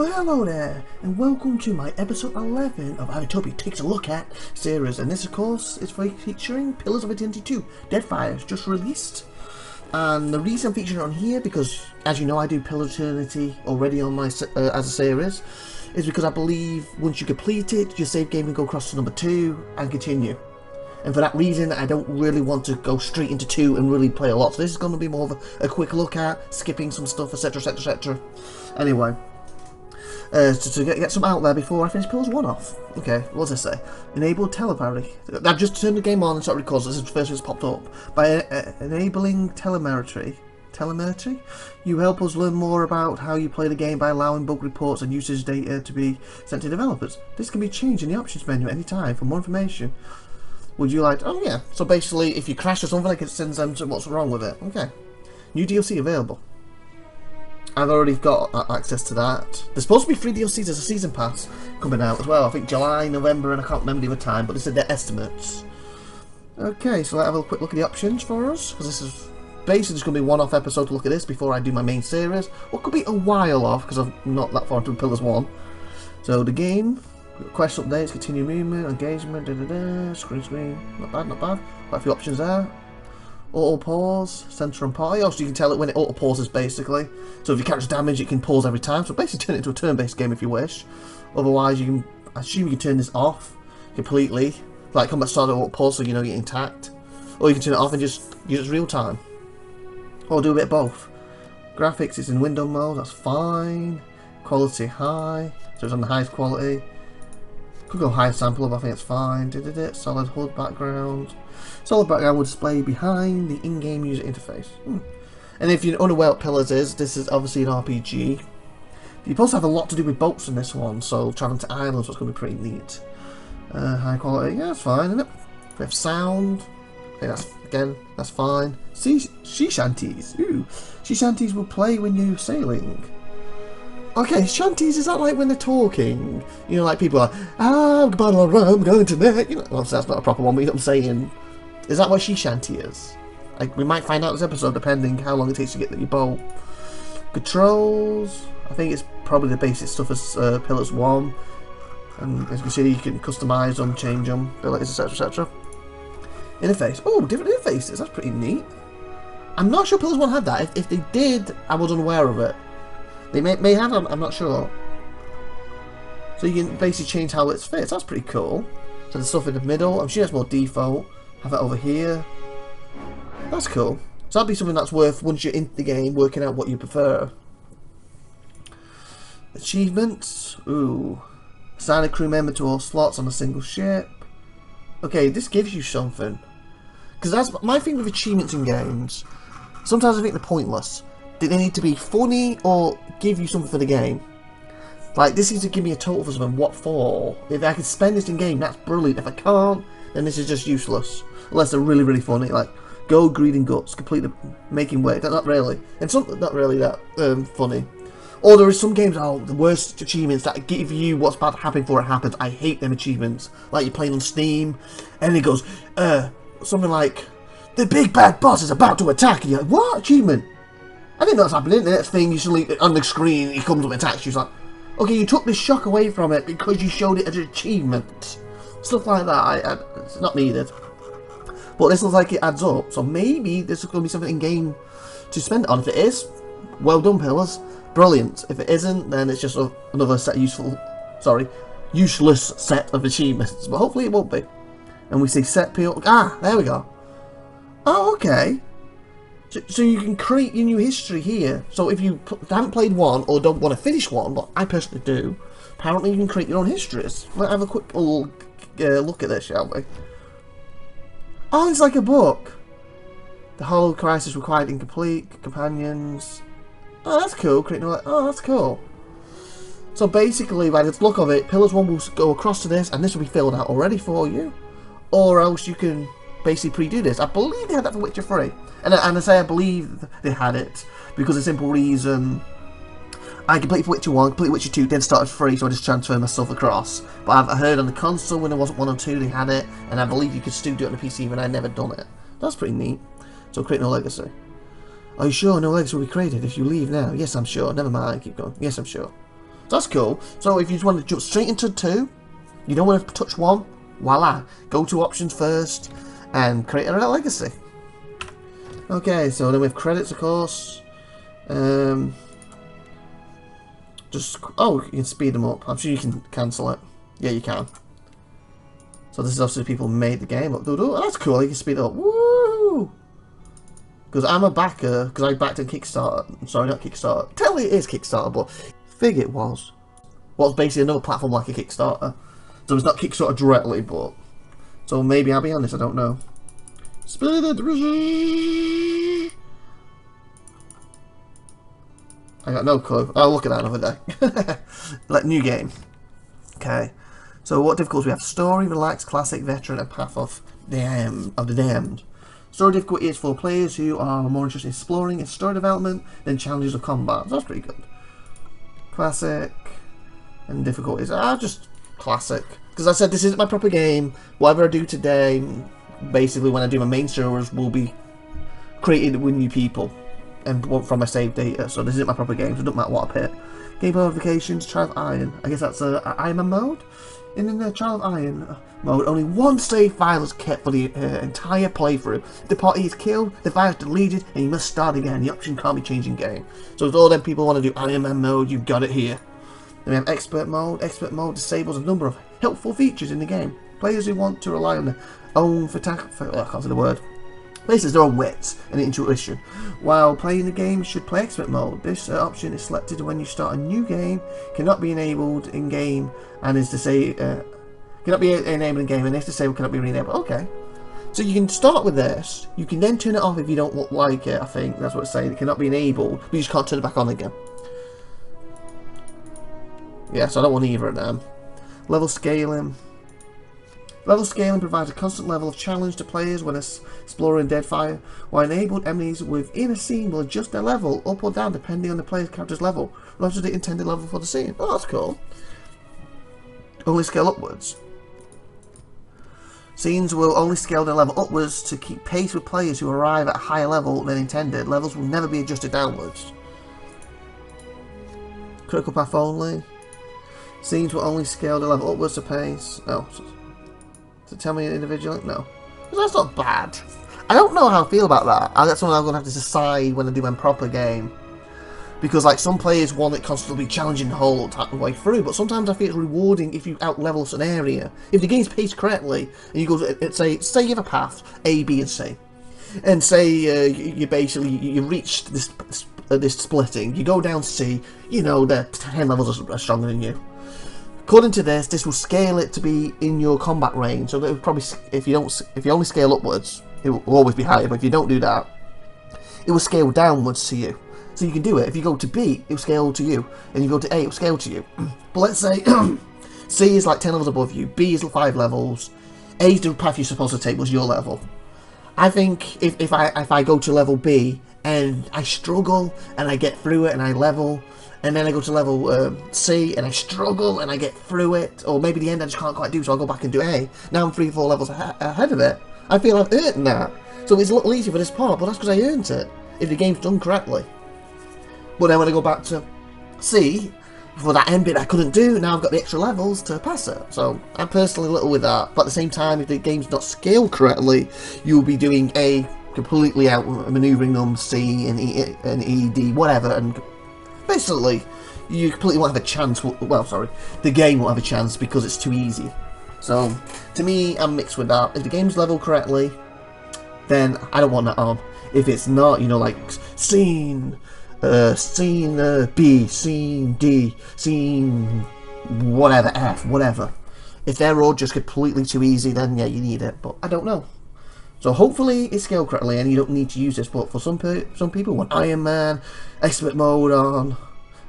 Well, hello there, and welcome to my episode 11 of IVATOPIA Takes a Look At series, and this, of course, is featuring Pillars of Eternity 2. Deadfire is just released, and the reason I'm featuring it on here, because, as you know, I do Pillars of Eternity already on my as a series, is because I believe once you complete it, your save game can go across to number 2 and continue. And for that reason, I don't really want to go straight into 2 and really play a lot. So this is going to be more of a quick look at, skipping some stuff, etc, etc, etc. Anyway. To get some out there before I finish Pillars 1 off. Okay, what does it say? Enable telemetry. I've just turned the game on and started recording, so this is the first thing that's popped up. By enabling telemetry, you help us learn more about how you play the game by allowing bug reports and usage data to be sent to developers. This can be changed in the options menu at any time. For more information, would you like... Oh yeah, so basically if you crash or something, it sends them to what's wrong with it. Okay. New DLC available. I've already got access to that. There's supposed to be 3 DLCs as a season pass coming out as well. I think July, November, and I can't remember the other time, but they said their estimates. Okay, so let's have a quick look at the options for us, because this is basically just going to be a one-off episode to look at this before I do my main series. Or it could be a while off, because I'm not that far into Pillars 1. So the game, quest updates, continue movement, engagement, screen, not bad, not bad. Quite a few options there. Auto pause, center and party. Also, you can tell it when it auto pauses basically. So if you catch damage, it can pause every time. So basically, turn it into a turn-based game if you wish. Otherwise, you can. I assume you can turn this off completely, like combat start auto pause, so you know you're intact. Or you can turn it off and just use it real time. Or do a bit of both. Graphics is in window mode. That's fine. Quality high, so it's on the highest quality. Could go high sample, but I think it's fine. Solid HUD background. Solid background will display behind the in-game user interface. And if you're unaware what Pillars is, this is obviously an RPG. You also have a lot to do with boats in this one, so traveling to islands was going to be pretty neat. High quality, yeah, that's fine, isn't it? We have sound. Okay, that's fine. Sea shanties. Ooh, sea shanties will play when you're sailing. Okay, shanties, is that like when they're talking? You know, like people are, I'm going to bed. You know, obviously that's not a proper one, but you know what I'm saying. Is that what she shanty is? Like, we might find out this episode depending how long it takes to get your boat. Controls, I think it's probably the basic stuff as Pillars 1. And as you can see, you can customise them, change them, abilities, etc, etc. Interface, oh, different interfaces, that's pretty neat. I'm not sure Pillars 1 had that. If they did, I was unaware of it. They may have, I'm not sure. So you can basically change how it fits. That's pretty cool. So the stuff in the middle, I'm sure it's more default. Have it over here. That's cool. So that'd be something that's worth, once you're in the game, working out what you prefer. Achievements. Ooh. Assign a crew member to all slots on a single ship. Okay, this gives you something. Because that's my thing with achievements in games. Sometimes I think they're pointless. They need to be funny or give you something for the game. Like, this is to give me a total for something. What for? If I can spend this in game, that's brilliant. If I can't, then this is just useless. Unless they're really, really funny. Like, Gold, Greed and Guts. Complete the making way. That's not really. And some not really that funny. Or there is some games, the worst achievements that give you what's about to happen before it happens. I hate them achievements. Like, you're playing on Steam, and it goes, something like, the big bad boss is about to attack. And you're like, what? Achievement? I didn't know what's happening. The next thing, you suddenly, on the screen, he comes up and attacks you. It's like, okay, you took the shock away from it because you showed it as an achievement. Stuff like that, it's not needed. But this looks like it adds up, so maybe this is going to be something in-game to spend it on. If it is, well done, Pillars. Brilliant. If it isn't, then it's just another set useless set of achievements. But hopefully it won't be. And we see set peel. Ah, there we go. Oh, okay. So you can create your new history here. So if you haven't played 1 or don't want to finish 1, but I personally do, apparently you can create your own histories. Let's have a quick look at this, shall we? Oh, it's like a book. The Hollow Crisis required incomplete. Companions. Oh, that's cool. Oh, that's cool. So basically, by the look of it, Pillars 1 will go across to this, and this will be filled out already for you. Or else you can basically pre-do this. I believe they had that for Witcher 3. And I say I believe they had it because of the simple reason I completed Witcher 1, completed Witcher 2, then started free, so I just transferred myself across. But I've heard on the console when there wasn't 1 or 2 they had it, and I believe you could still do it on the PC when I'd never done it. That's pretty neat. So create no legacy. Are you sure no legacy will be created if you leave now? Yes, I'm sure. Never mind, keep going. Yes, I'm sure. So that's cool. So if you just want to jump straight into 2, you don't want to touch 1, voila. Go to options first and create a legacy. Okay, so then we have credits, of course. Oh, you can speed them up. I'm sure you can cancel it. Yeah, you can. So this is obviously people who made the game. Oh, that's cool. You can speed it up. Woo! Because I'm a backer. Because I backed on Kickstarter. Sorry, not Kickstarter. Technically it is Kickstarter, but I think it was. Well, it's basically another platform like a Kickstarter. So it's not Kickstarter directly, but... So maybe I'll be honest, I don't know. Split it. I got no clue. I'll look at that another day. Like, new game. Okay. So what difficulties we have? Story, relaxed, classic, veteran, and path of the damned. Story difficulty is for players who are more interested in exploring and story development than challenges of combat. So that's pretty good. Classic and difficulties. Just classic. Because I said this isn't my proper game. Whatever I do today, basically when I do my main servers, will be created with new people and from my save data. So this isn't my proper game, so it doesn't matter what I pick. Game modifications, Child of Iron. I guess that's a Iron Man mode. In the Child of Iron mode, only one save file is kept for the entire playthrough. If the party is killed, the file is deleted, and you must start again. The option can't be changed in game. So if all them people want to do Iron Man mode, you've got it here. Then we have Expert mode. Expert mode disables a number of helpful features in the game. Players who want to rely on their own I can't say the word. Places their own wits and intuition. While playing the game, you should play Expert mode. This option is selected when you start a new game, cannot be enabled in game, and is to say cannot be enabled in game, and is disabled cannot be re-enabled. Okay, so you can start with this. You can then turn it off if you don't like it. I think that's what it's saying. It cannot be enabled, but you just can't turn it back on again. Yeah, so I don't want either of them. Level scaling. Level scaling provides a constant level of challenge to players when exploring Deadfire. While enabled, enemies within a scene will adjust their level up or down depending on the player's character's level, rather than the intended level for the scene. Oh, that's cool. Only scale upwards. Scenes will only scale their level upwards to keep pace with players who arrive at a higher level than intended. Levels will never be adjusted downwards. Critical path only. Scenes will only scale their level upwards to pace. Oh. To tell me individually? No. That's not bad. I don't know how I feel about that. That's something I'm going to have to decide when I do my proper game. Because, like, some players want it constantly challenging the whole way through, but sometimes I feel it's rewarding if you out-level an area. If the game's paced correctly, and you go to, say you have a path, A, B, and C. And say you reached this splitting, you go down C, you know, the 10 levels are stronger than you. According to this will scale it to be in your combat range. So that would probably, if you only scale upwards, it will always be higher. But if you don't do that, it will scale downwards to you. So you can do it. If you go to B, it will scale to you, and you go to A, it will scale to you. But let's say C is like 10 levels above you, B is 5 levels, A is the path you're supposed to take was your level. I think if I go to level B and I struggle and I get through it and I level. And then I go to level C, and I struggle, and I get through it. Or maybe the end I just can't quite do, so I'll go back and do A. Now I'm 3 or 4 levels ahead of it. I feel I've earned that. So it's a little easier for this part, but that's because I earned it. If the game's done correctly. But then when I go back to C, for that end bit I couldn't do, now I've got the extra levels to pass it. So I'm personally a little with that. But at the same time, if the game's not scaled correctly, you'll be doing A, completely out maneuvering them, C and E, D, whatever, and basically, you completely won't have a chance. Well, sorry, the game won't have a chance because it's too easy. So, to me, I'm mixed with that. If the game's leveled correctly, then I don't want that on. If it's not, you know, like scene B, scene D, scene whatever F, whatever. If they're all just completely too easy, then yeah, you need it. But I don't know. So hopefully it's scaled correctly and you don't need to use this, but for some people want Iron Man, Expert mode on,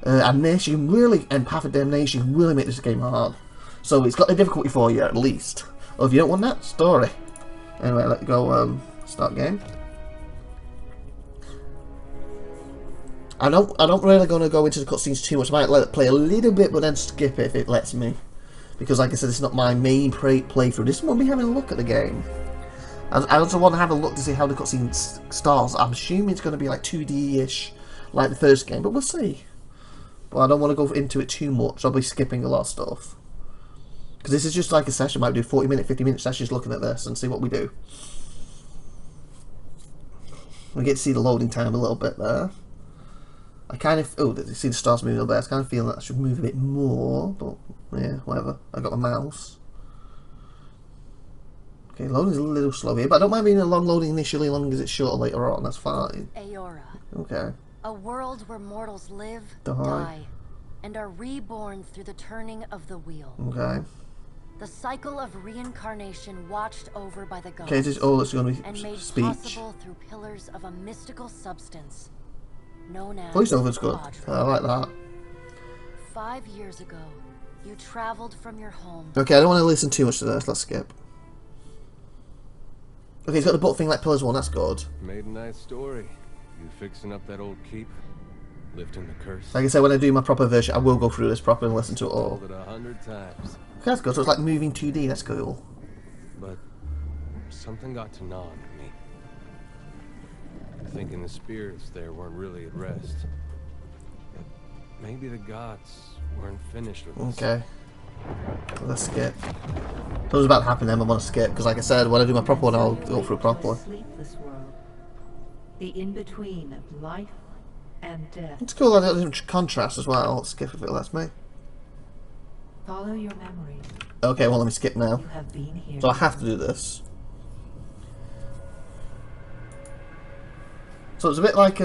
and this, you can really, and Path of Damnation, you can really make this game hard. So it's got the difficulty for you at least. Or if you don't want that, story. Anyway, let's go start game. I'm not really going to go into the cutscenes too much. I might let it play a little bit, but then skip it if it lets me. Because like I said, it's not my main playthrough. This is when we're having a look at the game. I also want to have a look to see how the cutscene starts. I'm assuming it's going to be like 2D-ish, like the first game, but we'll see. But I don't want to go into it too much. I'll be skipping a lot of stuff. Because this is just like a session. I might do 40-minute, 50-minute sessions looking at this and see what we do. We get to see the loading time a little bit there. I kind of... Oh, you see the stars moving a little bit. I kind of feel that I should move a bit more. But, yeah, whatever. I got my mouse. Okay, loading's a little slow here. But I don't mind being a long loading initially as long as it's shorter later on. That's fine. Aora. Okay. A world where mortals live, die, and are reborn through the turning of the wheel. Okay. The cycle of reincarnation watched over by the gods. Okay, this is all that's going to be and made speech. possible through pillars of a mystical substance known as Voiceover's good. I like that. 5 years ago, you traveled from your home. Okay, I don't want to listen too much to this. Let's skip. Okay, it's got the book thing like Pillars 1. That's good. Made a nice story. You fixing up that old keep, lifting the curse. Like I said, when I do my proper version, I will go through this properly and listen to it all. Told it 100 times. Okay, that's good. So it's like moving 2D. That's cool. But something got to gnaw at me. Thinking the spirits there weren't really at rest. But maybe the gods weren't finished with us. Okay. Let's skip. Something's about to happen then. I want to skip because, like I said, when I do my proper one, I'll go through it properly. Sleepless world, the in-between of life and death. It's cool that different contrast as well. I'll skip if it lets me. Follow your memories. Okay, well let me skip now. You have been here. So I have to do this. So it's a bit like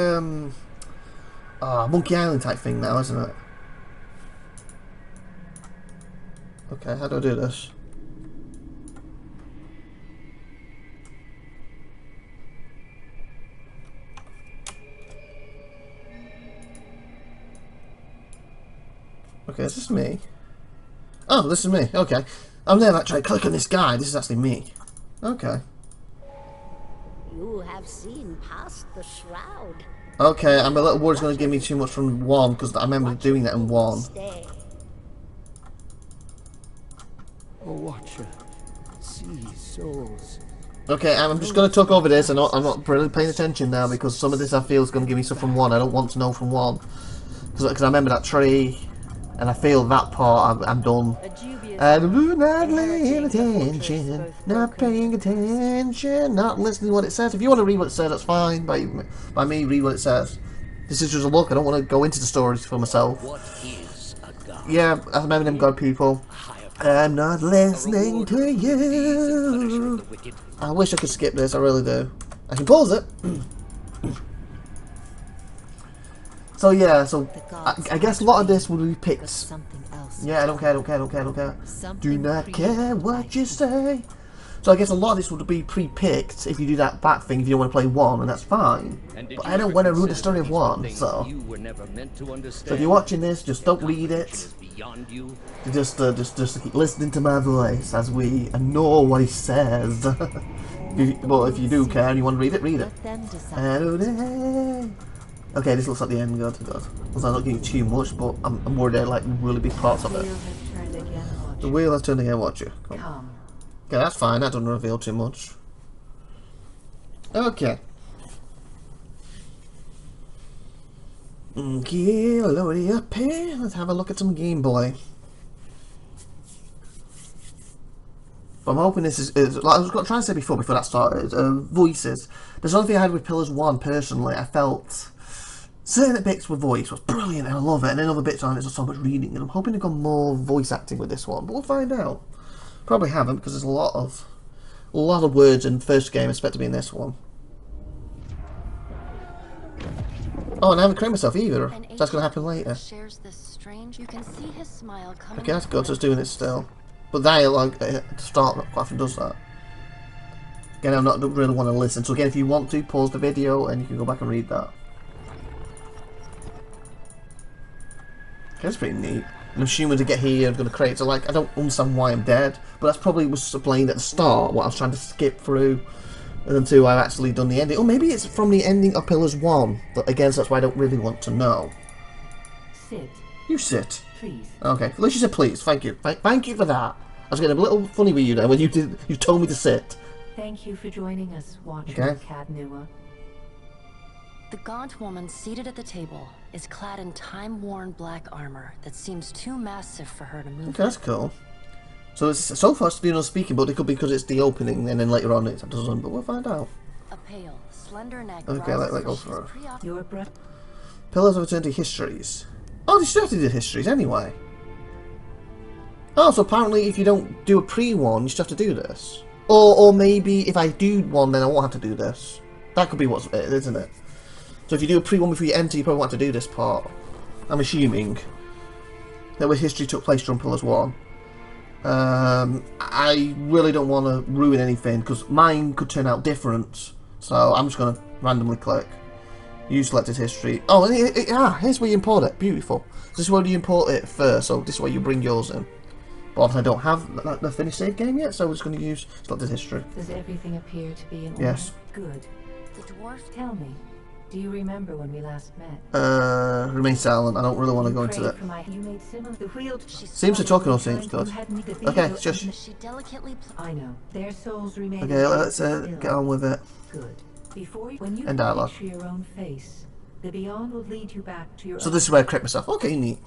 Monkey Island type thing now, isn't it? Okay, how do I do this? Okay, is this me? Oh, this is me. Okay. I'm never actually click on this guy. This is actually me. Okay. You have seen past the shroud. Okay, I'm a little worried it's going to give me too much from 1 because I remember doing that in 1. Stay. A watcher sees souls. Okay, I'm just going to talk over this. I'm not really paying attention now because some of this I feel is going to give me stuff from 1. I don't want to know from 1 because I remember that tree. And I feel that part, I'm done. I'm not paying attention, not paying attention, not listening to what it says. If you want to read what it says, that's fine. By me, read what it says. This is just a look. I don't want to go into the stories for myself. What is a god? Yeah, I remember them god people. I'm not listening to you. I wish I could skip this, I really do. I can pause it. So yeah, so I guess a lot of this will be picked. Yeah, I don't care. Do not care what you say. So I guess a lot of this would be pre-picked if you do that back thing if you don't want to play 1, and that's fine. But I don't want to ruin the story of 1, so. So if you're watching this, just don't read it. Just keep listening to my voice as we know what he says. But if you do care and you want to read it, read it. Okay, this looks like the end. God. I'm not giving too much, but I'm worried they're like really big parts of it. The wheel has turned again, watch you. Come. Okay, that's fine. That doesn't reveal too much. Okay. Okay, load it up here. Let's have a look at some Game Boy. But I'm hoping this is like I was trying to say before that started. Voices. There's one thing I had with Pillars 1 personally. I felt certain bits with voice was brilliant and I love it, and then other bits on it, there's so much reading, and I'm hoping to go more voice acting with this one, but we'll find out. Probably haven't because there's a lot of words in the first game expect to be in this one. Oh, and I haven't created myself either. So that's going to happen later. Shares this strange. You can see his smile coming. Okay, that's good. So it's doing it still, but dialogue at the start not quite often does that. Again, I don't really want to listen. So again, if you want to, pause the video and you can go back and read that. Okay, that's pretty neat. And I'm assuming to get here, I'm going to create. So like, I don't understand why I'm dead, but that's probably was explained at the start. What I was trying to skip through, and until I've actually done the ending. Or maybe it's from the ending of Pillars 1. But again, so that's why I don't really want to know. Sit. You sit. Please. Okay, at least you said please. Thank you. Thank you for that. I was getting a little funny with you there when you told me to sit. Thank you for joining us, Watcher Okay. Cadnua. The gaunt woman seated at the table is clad in time-worn black armor that seems too massive for her to move. Okay, that's cool. So it's so far it's been unspeaking, but it could be because it's the opening, and then later on it doesn't. But we'll find out. A pale, slender neck. Okay, let go for her. Your breath. Pillars of Eternity histories. Oh, they still did histories anyway. Oh, so apparently if you don't do a pre-one, you still have to do this. Or maybe if I do one, then I won't have to do this. That could be what's it, isn't it? So if you do a pre-one before you enter, you probably won't have to do this part. I'm assuming that where history took place during Pillars 1. I really don't want to ruin anything, because mine could turn out different. So I'm just going to randomly click. Use selected history. Oh, and here's where you import it. Beautiful. This is where you import it first, so this is where you bring yours in. But obviously I don't have the finished save game yet, so we're just going to use selected history. Does everything appear to be in order? Yes. Good. The dwarf. Tell me, do you remember when we last met? Remain silent. I don't really want to go into that. You made similar. The wheeled. Seems to talking all seems good. Okay, just. She delicately. I know. Their souls remain. Okay, let's get on with it. Good. Before you, when you End dialogue. picture your own face, the beyond will lead you back to your. So this is where I correct myself. Okay, neat.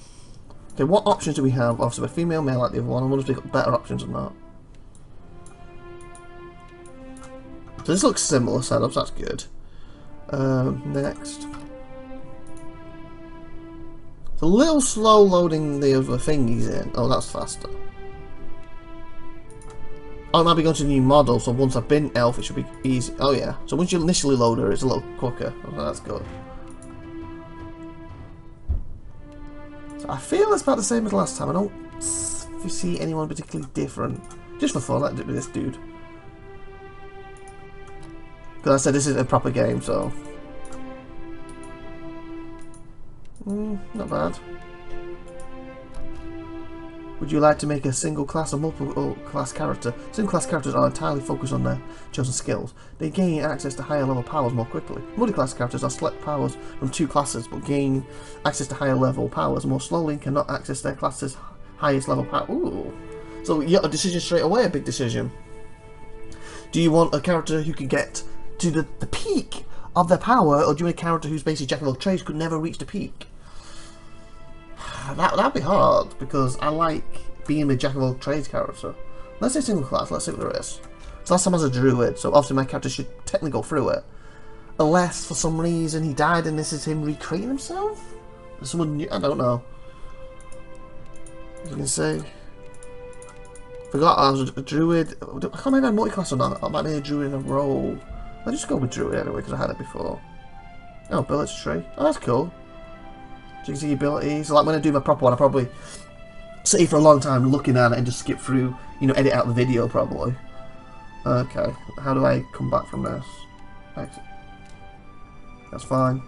Okay, what options do we have? Obviously, we're female, male like the other one. I wonder if we've got better options than that. So this looks similar setups. That's good. Next. It's a little slow loading the other thingies in. Oh, that's faster. Oh, it might be going to the new model, so once I've been elf, it should be easy. Oh yeah, so once you initially load her, it's a little quicker. Oh, that's good. So I feel it's about the same as last time. I don't see anyone particularly different. Just for fun, let's do this dude. Because I said this isn't a proper game, so... not bad. Would you like to make a single class or multiple class character? Single class characters are entirely focused on their chosen skills. They gain access to higher level powers more quickly. Multi-class characters are select powers from 2 classes, but gain access to higher level powers more slowly and cannot access their class's highest level power. Ooh. So you got a decision straight away, a big decision. Do you want a character who can get to the peak of their power, or do you want a character who's basically jack of all trades, could never reach the peak? That'd be hard, because I like being the jack of all trades character. Let's say single class, let's see what there is. So last time I was a druid, so obviously my character should technically go through it. Unless for some reason he died and this is him recreating himself? Someone new, I don't know. As you can see. Forgot I was a druid. I can't remember if I had multi-class or not. I might be a druid in a roll. I'll just go with druid anyway, because I had it before. Oh, ability tree. Oh, that's cool. So you can see abilities. So like when I do my proper one, I probably sit here for a long time looking at it and just skip through, you know, edit out the video probably. Okay, how do I come back from this? Exit. That's fine.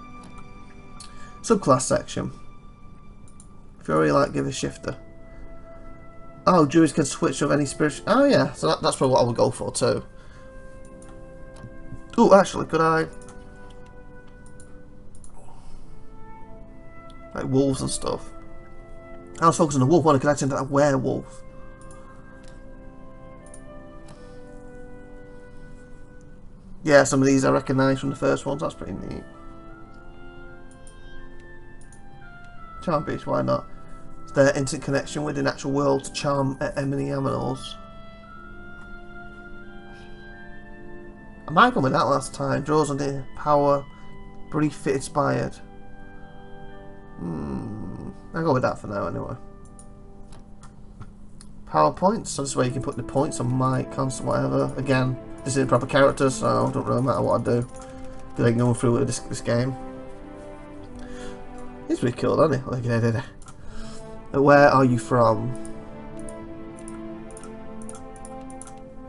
Subclass section. Fury Light, give a shifter. Oh, druids can switch of any spirit. Oh yeah, so that's probably what I would go for too. Oh, actually, could I? Like wolves and stuff. I was focusing on the wolf one, could I turn into a werewolf? Yeah, some of these I recognise from the first ones, that's pretty neat. Charm Beast, why not? It's their instant connection with the natural world to charm enemy animals. I might have gone with that last time. Draws on the power, brief fit inspired. I'll go with that for now anyway. Power points, so this way you can put the points on my constant whatever. Again, this is a proper character, so it don't really matter what I do. Because I can go through with this game. He's pretty cool, isn't he? Look at it. Where are you from?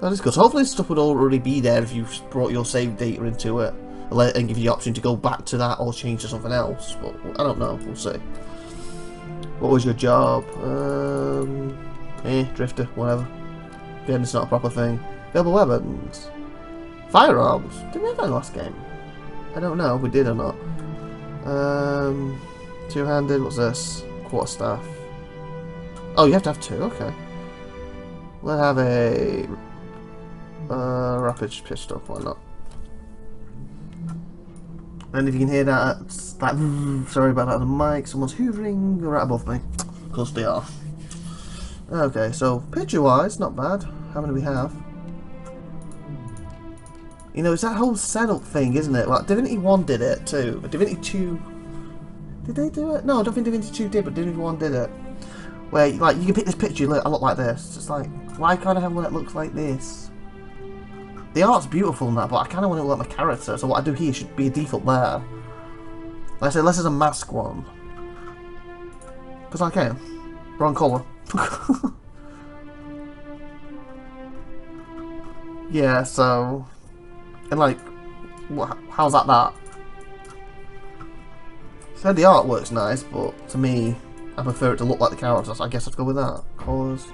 That is good. So hopefully this stuff would already be there if you brought your save data into it. And give you the option to go back to that or change to something else. But I don't know. We'll see. What was your job? Drifter, whatever. Again, it's not a proper thing. Available weapons. Firearms. Did we have that in the last game? I don't know if we did or not. Two-handed, what's this? Quarterstaff. Oh, you have to have 2, okay. Let's have a rapid pistol, why not? And if you can hear that, it's that sorry about that on the mic, someone's hoovering right above me. Of course they are. Okay, so picture-wise, not bad. How many do we have? You know, it's that whole setup thing, isn't it? Like, Divinity 1 did it too, but Divinity 2... Did they do it? No, I don't think Divinity 2 did, but Divinity 1 did it. Where, like, you can pick this picture, look, I look like this. It's just like, why can't I have one that looks like this? The art's beautiful and that, but I kind of want to look like my character, so what I do here should be a default there. Like I said, unless it's a mask one. Because I can. Wrong colour. Yeah, so... And like, how's that? So the artwork's nice, but to me, I prefer it to look like the character, so I guess I'd go with that. Colours.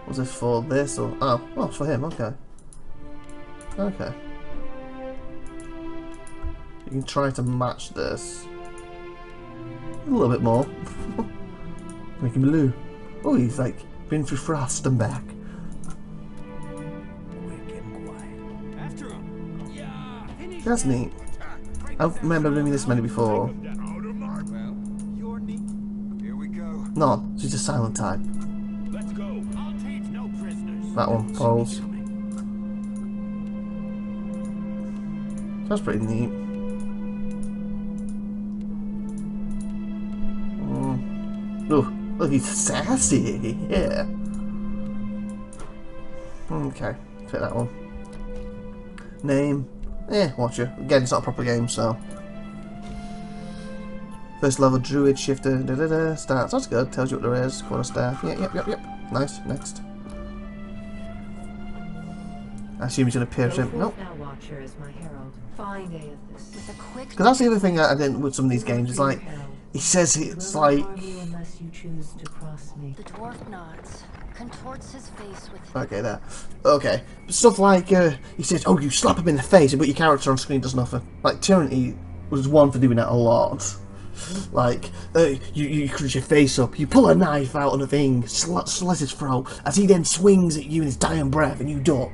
Was this for this or... Oh, it's for him, okay. Okay. You can try to match this. A little bit more. Make him blue. Oh, he's like been through frost and back. That's neat. I remember doing this many before. No, she's a silent type. That one, poles. That's pretty neat. Oh, look, he's sassy. Yeah. Okay, fit that one. Name. Watcher. Again, it's not a proper game, so. First level druid shifter. Starts. That's good. Tells you what there is. Corner staff. Yep. Nice. Next. I assume he's gonna pierce him. Nope. Because that's the other thing I didn't with some of these games. It's like he says it's like. The dwarf nods, contorts his face with. Okay, there. Okay, stuff like he says, "Oh, you slap him in the face," but your character on screen does nothing. Like Tyranny was one for doing that a lot. Like you crunch your face up, you pull a knife out of the thing, slit his throat, as he then swings at you in his dying breath, and you duck.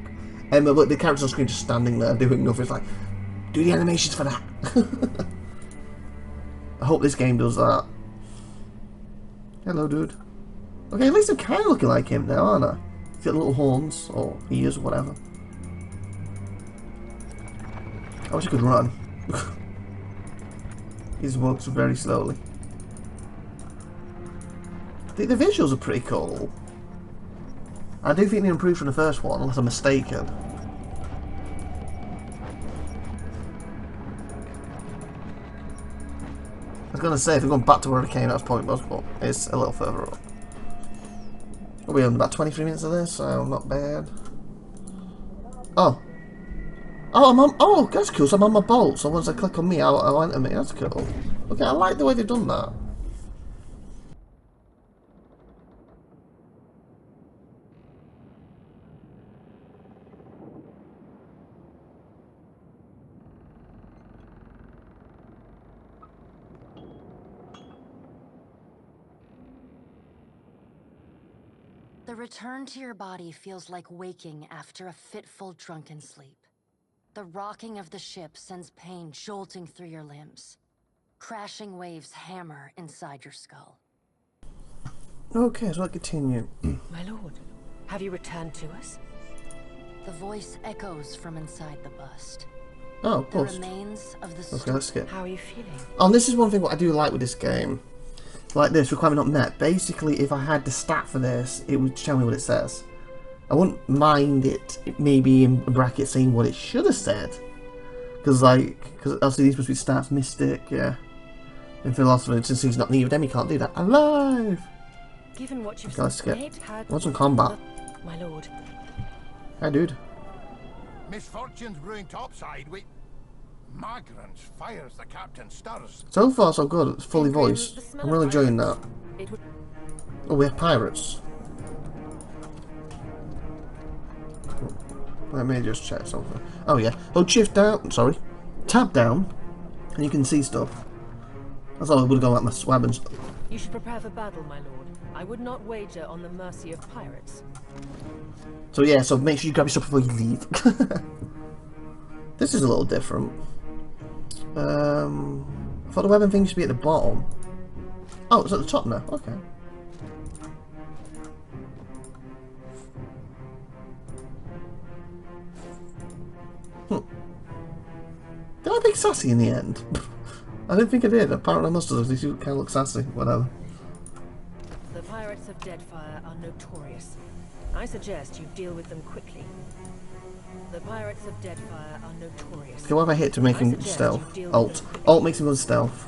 And but the character on screen just standing there doing nothing. It's like, do the animations for that. I hope this game does that. Hello, dude. Okay, at least I'm kind of looking like him now, aren't I? He's got little horns, or ears, or whatever. I wish I could run. He just walks very slowly. I think the visuals are pretty cool. I do think they improved from the first one, unless I'm mistaken. I was going to say, if we're going back to where I came, that's probably was, but it's a little further up. We're on about 23 minutes of this, so not bad. Oh, I'm on. Oh, that's cool. So I'm on my bolt. So once I click on me, I'll enter me. That's cool. Okay, I like the way they've done that. The return to your body feels like waking after a fitful drunken sleep. The rocking of the ship sends pain jolting through your limbs. Crashing waves hammer inside your skull. Okay, so I continue. My lord, have you returned to us? The voice echoes from inside the bust. Oh, The post. remains of the Okay, let's skip. How are you feeling? Oh, and this is one thing what I do like with this game. Like this, requirement not met. Basically, if I had the stat for this, it would tell me what it says. I wouldn't mind it maybe in brackets saying what it should have said. Because obviously these must be stats, Mystic, yeah. And Philosopher, since he's not neither of them, he can't do that. Alive! Given what you've Let's skip. said, Want some combat? my lord. Hi, dude. Misfortunes brewing topside, we... Magrants fires, the captain stirs. So far, so good. It's fully voiced. I'm really enjoying that. Oh, we have pirates. Let me just check something. Oh yeah. Hold shift down. Sorry. Tab down, and you can see stuff. That's all I would have gone like my swab and stuff. You should prepare for battle, my lord. I would not wager on the mercy of pirates. So yeah. So make sure you grab your stuff before you leave. This is a little different. I thought the weapon thing should be at the bottom. Oh, it's at the top now. Okay. Did I pick sassy in the end? I don't think I did. Apparently I must have. These kind of look sassy. Whatever. The pirates of Deadfire are notorious. I suggest you deal with them quickly. The pirates of Deadfire are notorious. Okay, what have I hit to make him stealth? Alt. Alt makes him go stealth.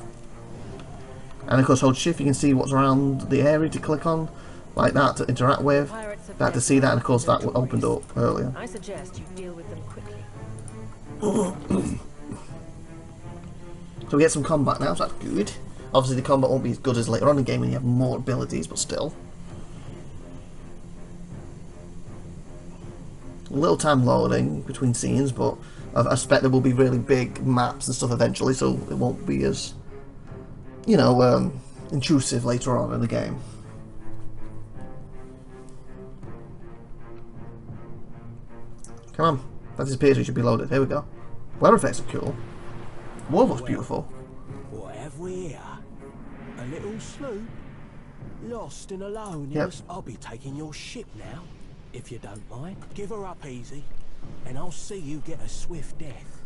And of course hold shift, you can see what's around the area to click on. Like that to interact with. That to see that, and of course that opened up earlier. I suggest you deal with them quickly. So we get some combat now, so that's good. Obviously the combat won't be as good as later on in the game when you have more abilities, but still. A little time loading between scenes, but I expect there will be really big maps and stuff eventually, so it won't be as, you know, intrusive later on in the game. Come on, that disappears, we should be loaded. Here we go. Weather effects are cool. World looks beautiful. What have we here? A little sloop? Lost and alone? Yep. I'll be taking your ship now, if you don't mind. Give her up easy, and I'll see you get a swift death.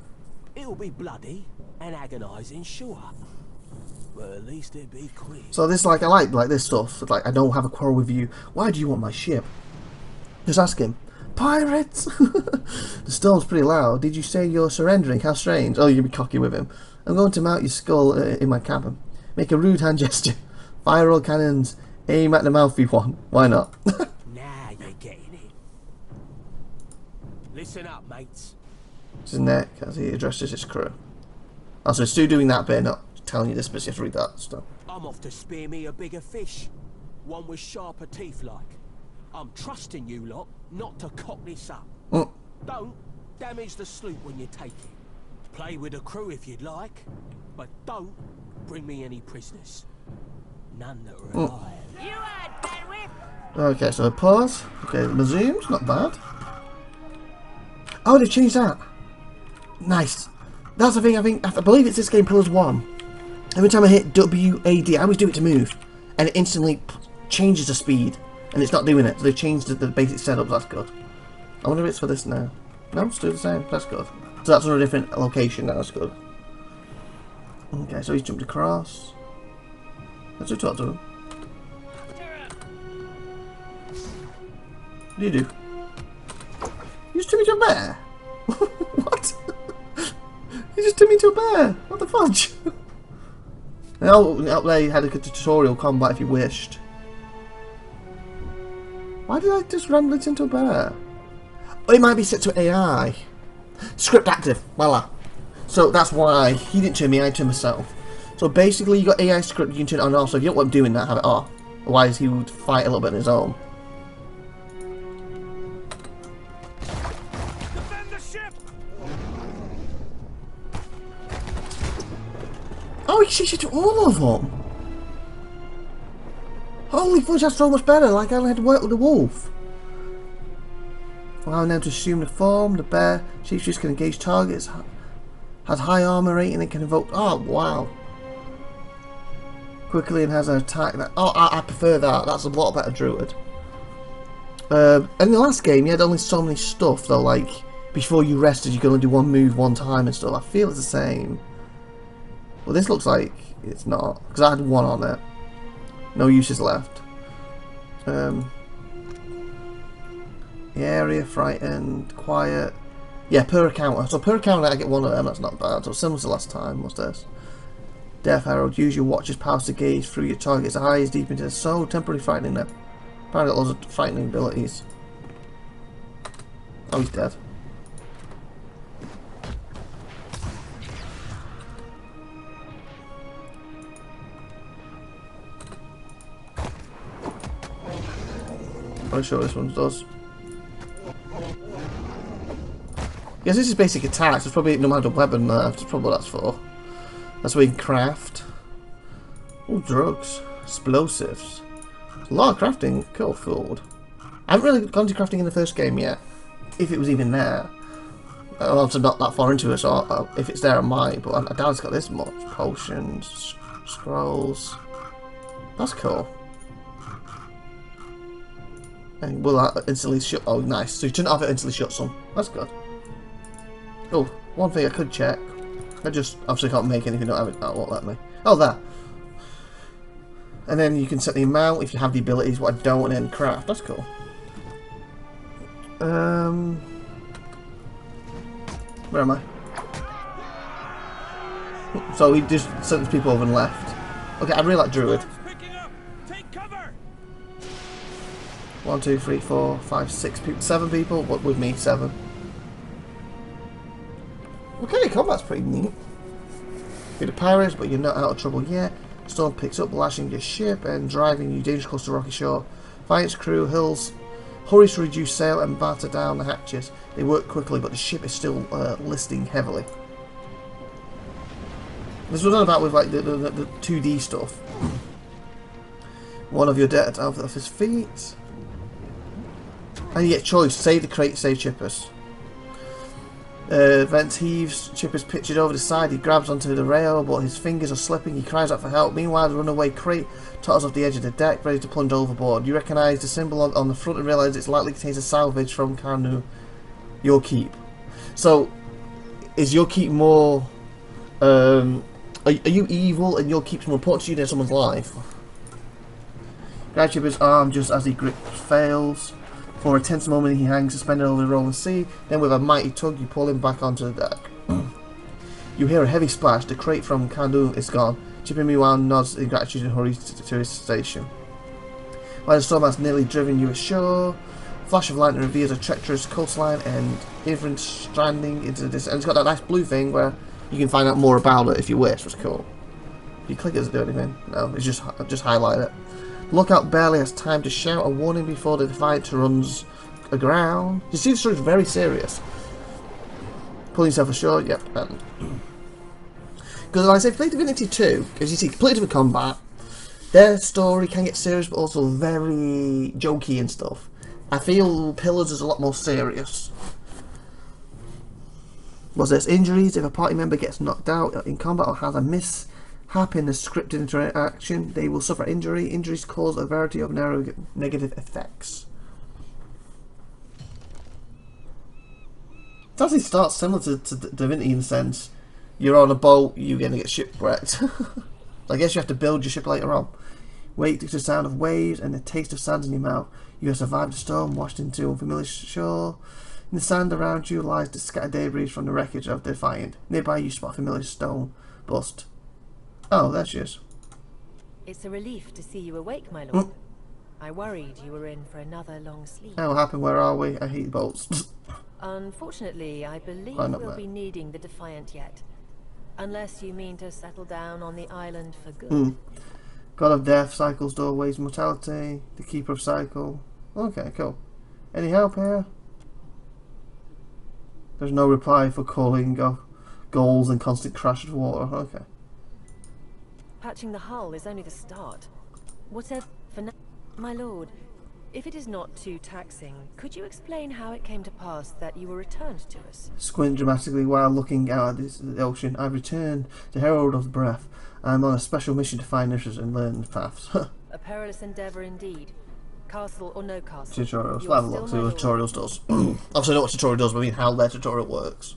It'll be bloody and agonising, sure. But at least it'll be quick. So this, like, I like this stuff. Like, I don't have a quarrel with you. Why do you want my ship? Just ask him. Pirates! The storm's pretty loud. Did you say you're surrendering? How strange. Oh, you'll be cocky with him. I'm going to mount your skull in my cabin. Make a rude hand gesture. Fire all cannons. Aim at the mouthy one. Why not? Now you're getting it. Listen up, mates. His neck as he addresses his crew. Oh, so Stu doing that bit, not telling you this, but you have to read that stuff. I'm off to spear me a bigger fish. One with sharper teeth like. I'm trusting you lot not to cock this up. Don't damage the sloop when you take it. Play with the crew if you'd like, but don't bring me any prisoners. None that are alive. You heard, Benwith! Okay, so pause. Okay, resumes, not bad. Oh, they've changed that. Nice. That's the thing, I believe it's this game Pillars 1. Every time I hit WAD, I always do it to move, and it instantly changes the speed, and it's not doing it. So they've changed the basic setup, that's good. I wonder if it's for this now. No, it's still the same, that's good. So that's on a different location now, that's good. Okay, so he's jumped across. Let's talk to him. What do you do? You just turned me into a bear? What? You just turned me into a bear? What the fudge? Up there you had a tutorial combat if you wished. Why did I just ramble it into a bear? Oh, it might be set to AI. Script active, voila. So that's why he didn't turn me, I turned myself. So basically you got AI script, you can turn it on and off, so if you don't want him doing that, have it off. Otherwise he would fight a little bit on his own. Defend the ship! Oh, he shoots to all of them! Holy fudge, that's so much better, like I only had to work with the wolf. Allowing them to assume the form, the bear, shapeshifters can engage targets, has high armor rating and can evoke. Oh, wow. Quickly and has an attack that. Oh, I prefer that. That's a lot better druid. In the last game, you had only so many stuff though. Like before you rested, you could only do one move one time and stuff. I feel it's the same. Well, this looks like it's not because I had one on it. No uses left. The area, frightened, quiet. Yeah, per encounter. So per encounter I get one of them, that's not bad. So similar to last time, what's this? Death arrow, use your watch's powers to gaze through your target's eyes deep into the soul, temporarily frightening them. Apparently got loads of frightening abilities. Oh, he's dead. I'm sure this one does. Yes, this is basic attacks. It's probably no matter weapon there. That's probably what that's for. That's where you can craft. Oh, drugs, explosives. A lot of crafting. Cool food. I haven't really gone to crafting in the first game yet, if it was even there. Well, I'm not that far into it, so if it's there, I might. But I doubt it's got this much. Potions, scrolls. That's cool. And will that instantly shut? Oh, nice. So you shouldn't have it instantly shut some. That's good. Oh, one thing I could check. I just obviously can't make anything. Don't have it. That won't let me. Oh, there. And then you can set the amount if you have the abilities. What I don't, and then craft. That's cool. Where am I? So he just sent people over and left. Okay, I really like Druid. 1, 2, 3, 4, 5, 6 people. 7 people. What with me? 7. Okay, combat's pretty neat. You're the pirates, but you're not out of trouble yet. Storm picks up, lashing your ship and driving you dangerously close to rocky shore. Finds crew, hurries to reduce sail and batter down the hatches. They work quickly, but the ship is still listing heavily. This was all about with like the 2D stuff. One of your dead out of his feet. And you get choice, save the crate, save chippers. Vent heaves, chippers pitched over the side, he grabs onto the rail, but his fingers are slipping, he cries out for help. Meanwhile, the runaway crate totters off the edge of the deck, ready to plunge overboard. You recognise the symbol on the front and realise it's likely contains a salvage from Kanu, your keep. So, is your keep more... are you evil and your keep's more important to you than someone's life? Grab Chipper's arm just as he grips fails. For a tense moment he hangs suspended over the rolling sea, then with a mighty tug you pull him back onto the deck. You hear a heavy splash, the crate from Kandu is gone. Chipper meanwhile nods in gratitude and hurries to his station. While the storm has nearly driven you ashore, flash of lightning reveals a treacherous coastline and different stranding into the distance. And it's got that nice blue thing where you can find out more about it if you wish, which is cool. If you click it, does it do anything? No, it's just highlight it. Lookout barely has time to shout a warning before the Defiant runs aground. You see the story's very serious. Pulling yourself ashore, yep. Because like I say, play Divinity 2, as you see, completely different combat. Their story can get serious, but also very jokey and stuff. I feel Pillars is a lot more serious. Was there's injuries if a party member gets knocked out in combat or has a mishap in the scripted interaction, they will suffer injury. Injuries cause a variety of negative effects. It actually starts similar to Divinity in the sense you're on a boat, you're going to get shipwrecked. I guess you have to build your ship later on. Wait to the sound of waves and the taste of sand in your mouth. You have survived the storm, washed into unfamiliar shore. In the sand around you lies the scattered debris from the wreckage of the Defiant. Nearby you spot a familiar stone bust. Oh, there she is. It's a relief to see you awake, my lord. I worried you were in for another long sleep. What happened? Where are we? I hate boats. Unfortunately, I believe we'll be needing the Defiant yet. Unless you mean to settle down on the island for good. God of Death, Cycles, Doorways, Mortality, the Keeper of Cycle. Okay, cool. Any help here? There's no reply for calling of goals and constant crash of water. Okay. Patching the hull is only the start. Whatever for now, my lord. If it is not too taxing, could you explain how it came to pass that you were returned to us? Squint dramatically while looking out at the ocean. I've returned to Herald of the Breath. I'm on a special mission to find nurses and learn paths. A perilous endeavour indeed. Castle or no castle. Tutorials. We'll have a look, see what tutorials does. Obviously I know what tutorial does, but I mean how their tutorial works.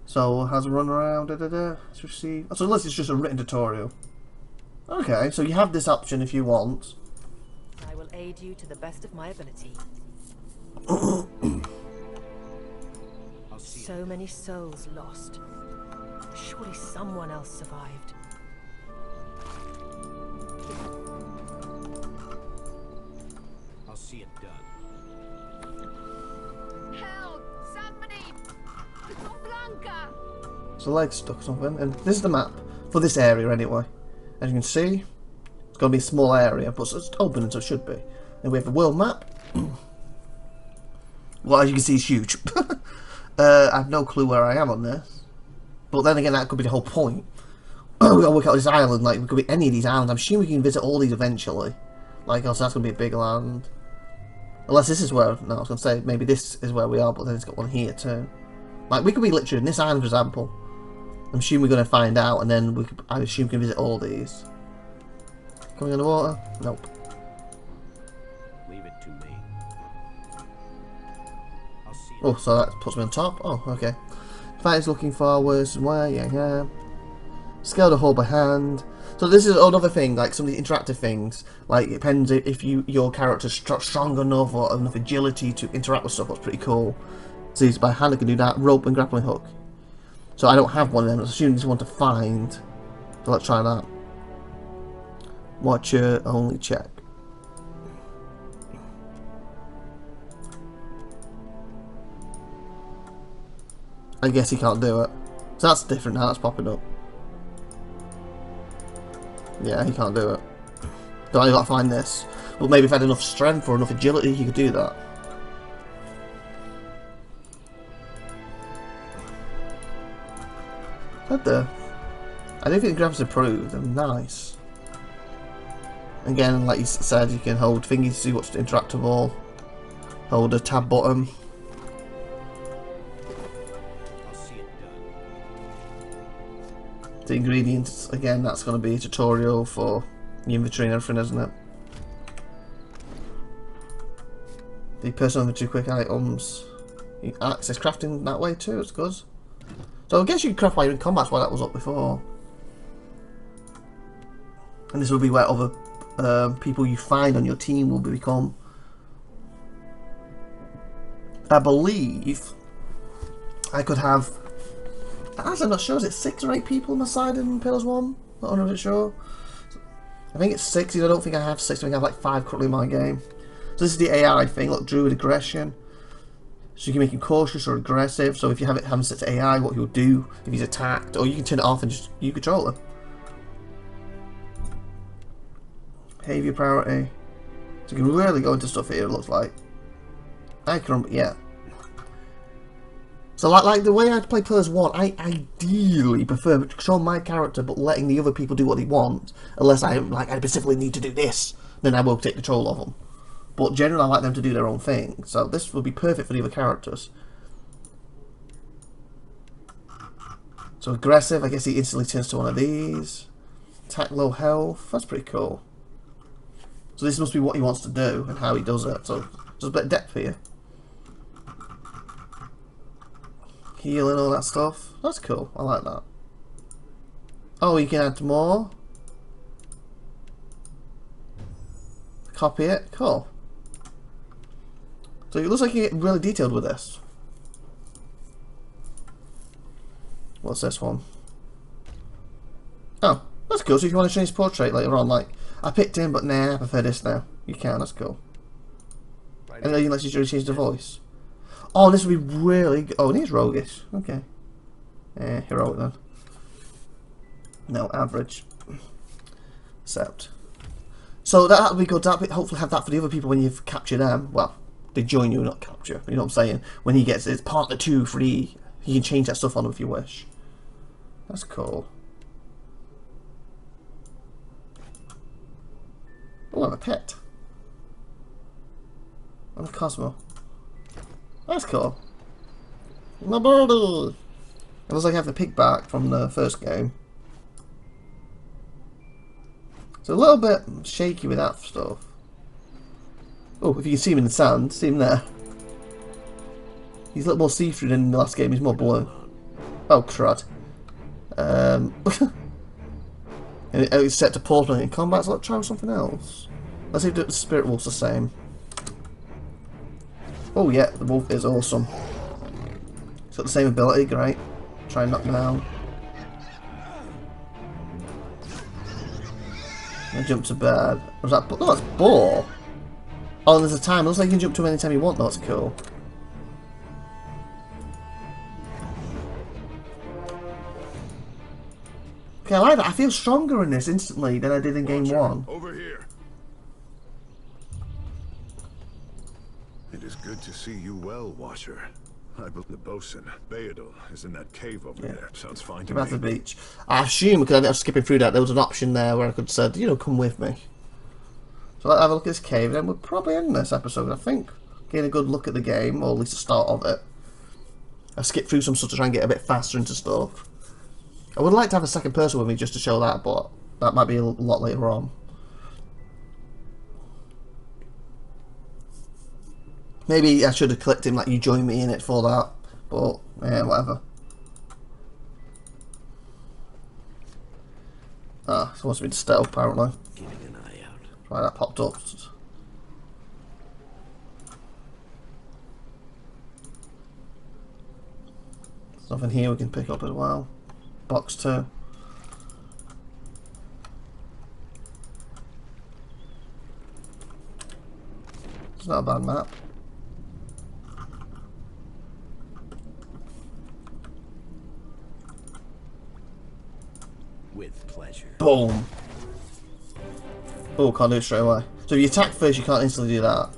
So, has a run around, Let's receive. So unless it's just a written tutorial. Okay, so you have this option if you want. I will aid you to the best of my ability. So many souls lost. Surely someone else survived. I'll see it done. Help! Somebody! Blanca! It's a leg stuck or something, and this is the map for this area anyway. As you can see, it's going to be a small area, but it's open, so it should be. And we have the world map. Well, as you can see, it's huge. I have no clue where I am on this. But then again, that could be the whole point. We've got to work out this island, like, it could be any of these islands. I'm assuming we can visit all these eventually. Like, also, that's going to be a big land. Unless this is where, no, I was going to say, maybe this is where we are, but then it's got one here too. Like, we could be literally in this island, for example. I'm assuming we're going to find out, and then I assume we can visit all these. Coming underwater? Nope. Leave it to me. I'll see you. Oh, so that puts me on top? Oh, okay. Fighters looking forward, somewhere, yeah. Scale the hole by hand. So this is another thing, like some of the interactive things. Like, it depends if your character's strong enough or enough agility to interact with stuff. That's pretty cool. So by hand I can do that. Rope and grappling hook. So I don't have one of them. I assume this one to find. So let's try that. Watcher only check. I guess he can't do it. So that's different now. That's popping up. Yeah, he can't do it. So I gotta find this. But maybe if I had enough strength or enough agility, he could do that. What the? I don't think the graphics improved. They're nice. Again, like you said, you can hold thingies to see what's interactable. Hold a tab button. I'll see it done. The ingredients, again, that's going to be a tutorial for the inventory and everything, isn't it? The personal inventory quick items. You can access crafting that way too, it's good. So I guess you can craft while you're in combat, that's why that was up before. And this will be where other people you find on your team will become. I believe I could have, actually I'm not sure, is it 6 or 8 people on my side in Pillars 1? Not 100% sure. I think it's 6, I don't think I have 6, I think I have like 5 currently in my game. So this is the AI thing, look, Druid aggression. So you can make him cautious or aggressive, so if you have it set to AI, what he'll do if he's attacked, or you can turn it off and just, you control him. Behavior priority. So you can really go into stuff here, it looks like. I can, yeah. So like the way I play Pillars 1, I ideally prefer to control my character but letting the other people do what they want, unless I specifically need to do this, then I will take control of them. But generally I like them to do their own thing, so this would be perfect for the other characters. So aggressive, I guess he instantly turns to one of these. Attack low health, that's pretty cool. So this must be what he wants to do and how he does it, so there's a bit of depth here. Healing, all that stuff. That's cool. I like that. Oh, you can add more. Copy it. Cool. So it looks like you get really detailed with this. What's this one? Oh, that's cool. So if you want to change his portrait later on, like, I picked him, but nah, I prefer this now. You can, that's cool. Right, and then you can actually change the voice. Oh, this would be really good. Oh, and he's roguish. Okay. Heroic then. No, average. Accept. So that would be good. That hopefully have that for the other people when you've captured them. Well, they join you, not capture. You know what I'm saying? When he gets his partner 2 free, you can change that stuff on him if you wish. That's cool. Oh, I'm a pet. I'm a Cosmo. That's cool. My birdie! It looks like I have the pig back from the first game. It's a little bit shaky with that stuff. Oh, if you can see him in the sand, see him there. He's a little more see-through than in the last game, he's more blue. Oh, crud. And it's set to portal in combat, so let's try something else. Let's see if the Spirit Wolf's the same. Oh yeah, the wolf is awesome. It's got the same ability, great. Try and knock him down. And jump to bed. Was that? No, that's boar. Oh, and there's a time. It looks like you can jump to him anytime you want. That's cool. Okay, I like that. I feel stronger in this instantly than I did in game 1. Over here. It is good to see you well, Watcher. I believe the bosun, Beadle, is in that cave over there. Sounds fine to me. At the beach. I assume, because I was skipping through that, there was an option there where I could have said, you know, come with me. So let's have a look at this cave, and then we'll probably end this episode, I think. Getting a good look at the game, or at least the start of it. I skip through some stuff to try and get a bit faster into stuff. I would like to have a second person with me just to show that, but that might be a lot later on. Maybe I should have clicked him like you join me in it for that, but yeah, whatever. Ah, it wants me to stealth apparently. Keeping an eye out. Right, that popped up. There's nothing here we can pick up as well. Box 2. It's not a bad map. With pleasure. Boom! Oh, can't do it straight away. So if you attack first, you can't instantly do that.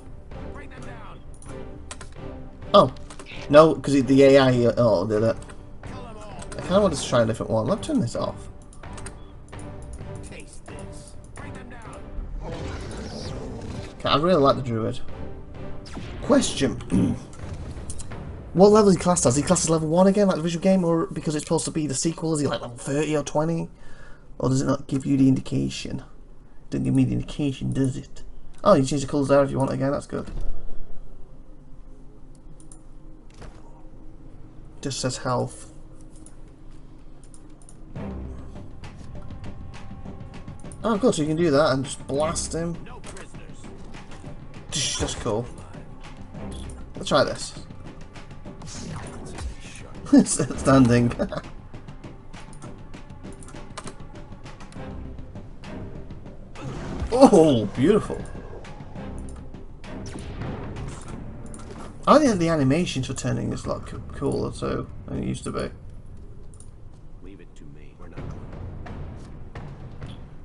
Bring them down. Oh! No, because the AI did it. Kill them all. I kind of want to try a different one. Let's turn this off. Taste this. Bring them down. Okay, I really like the druid. Question. What level is he classed as? Is he classed as level 1 again, like the visual game, or because it's supposed to be the sequel, is he like level 30 or 20? Or does it not give you the indication? Doesn't give me the indication, does it? Oh, you can change the colours there if you want again, that's good. Just says health. Oh, good, so you can do that and just blast him. No prisoners. That's cool. Let's try this. Standing. Oh, beautiful. I think the animations for turning is a lot cooler too than it used to be. Leave it to me. We're not.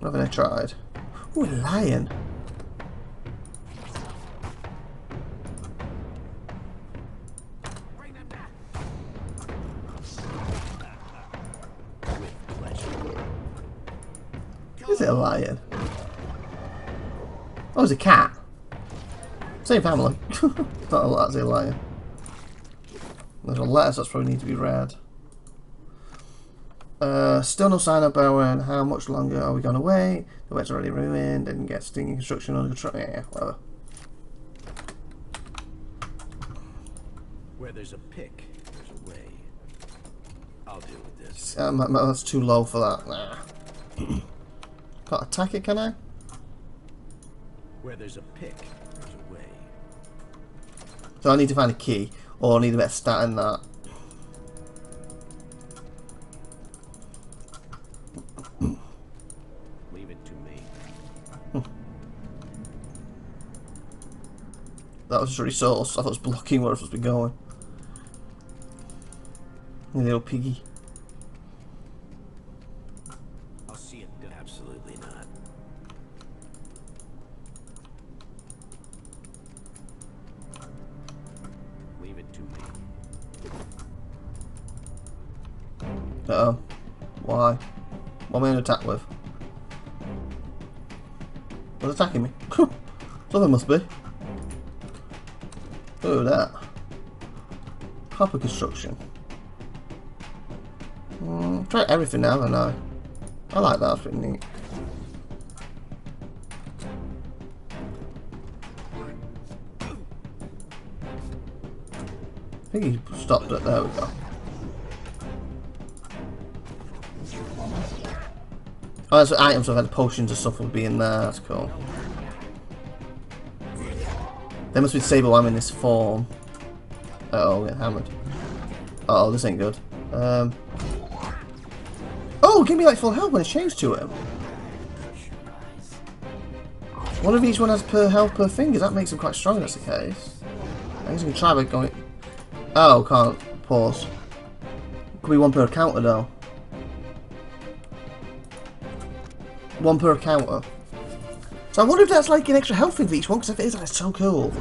Haven't I tried? Ooh, a lion. Bring them down. With pleasure. Is it a lion? Oh, it's a cat. Same family. Not a lot, a lion. There's a letter that's probably need to be read. Still no sign of Bowen. How much longer are we going to wait? The wet's already ruined. Didn't get stinging construction under control. Yeah, whatever. Where there's a pick, there's a way. I'll deal with this. That's too low for that. Nah. Can't attack it, can I? Where there's a pick, there's a way. So I need to find a key, or I need a bit of stat in that. Leave it to me. That was just a resource. I thought it was blocking where it was supposed to be going. You little piggy. I'll see it done. Absolutely not. Leave it to me. Uh-oh. Why? What am I going to attack with? What's attacking me? Something must be. Look at that. Copper construction. Try everything now, I know. I like that, that's pretty neat. I think he stopped it, there we go. Oh, that's what items, so I've had potions and stuff will be in there, that's cool. There must be disable I'm in this form. Uh-oh, get hammered. Uh-oh, this ain't good. Oh, give me like full health when it's changed to him. One of each one has per health per fingers. That makes him quite strong if that's the case. I guess we can try by going... Oh, can't. Pause. Could be one per counter though. One per counter. So I wonder if that's like an extra health thing for each one, because if it is, that's so cool.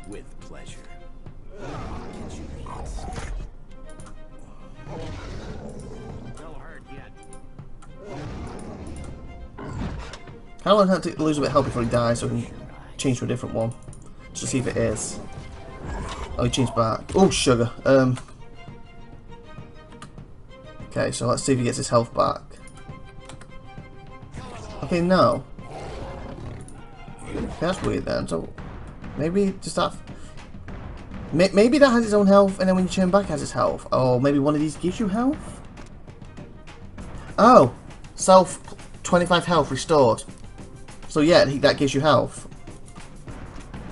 With pleasure. No hurt yet. I want him to lose a bit of health before he dies so we can change to a different one. Just to see if it is. Oh, he changed back. Oh, sugar. Okay, so let's see if he gets his health back. Okay, no. Okay, that's weird then. So maybe just that. Maybe that has its own health, and then when you turn back, it has its health. Or maybe one of these gives you health. Oh, self 25 health restored. So yeah, that gives you health.